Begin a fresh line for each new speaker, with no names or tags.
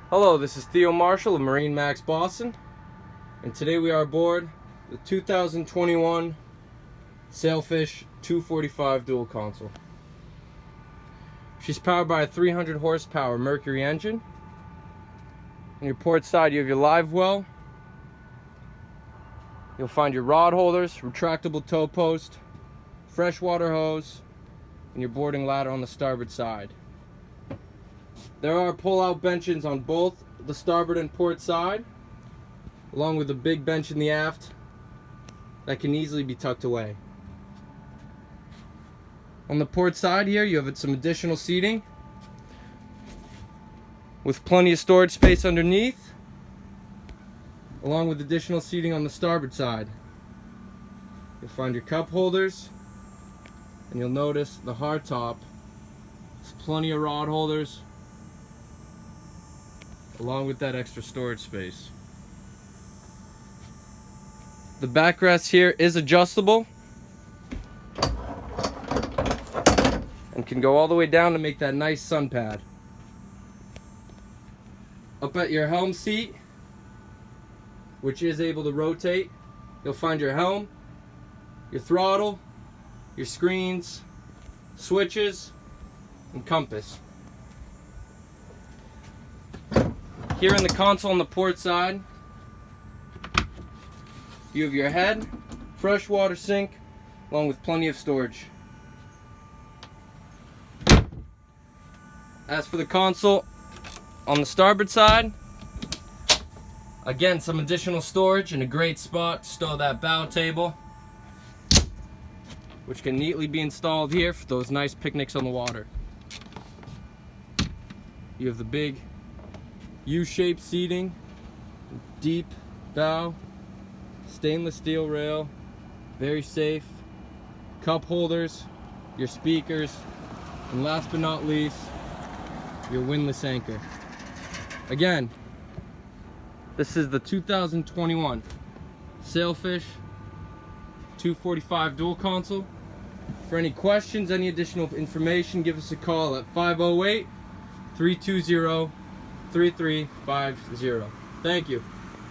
Hello, this is Theo Marshall of MarineMax Boston, and today we are aboard the 2021 Sailfish 245 dual console. She's powered by a 300 horsepower Mercury engine. On your port side you have your live well. You'll find your rod holders, retractable tow post, freshwater hose, and your boarding ladder on the starboard side. There are pull-out benches on both the starboard and port side, along with a big bench in the aft that can easily be tucked away. On the port side here, you have some additional seating with plenty of storage space underneath, along with additional seating on the starboard side. You'll find your cup holders, and you'll notice the hardtop has plenty of rod holders, along with that extra storage space. The backrest here is adjustable and can go all the way down to make that nice sun pad. Up at your helm seat, which is able to rotate, you'll find your helm, your throttle, your screens, switches, and compass. Here in the console on the port side, you have your head, freshwater sink, along with plenty of storage. As for the console on the starboard side, again, some additional storage and a great spot to stow that bow table, which can neatly be installed here for those nice picnics on the water. You have the big U-shaped seating, deep bow, stainless steel rail, very safe, cup holders, your speakers, and last but not least, your windlass anchor. Again, this is the 2021 Sailfish 245 dual console. For any questions, any additional information, give us a call at 508-320-3350. Thank you.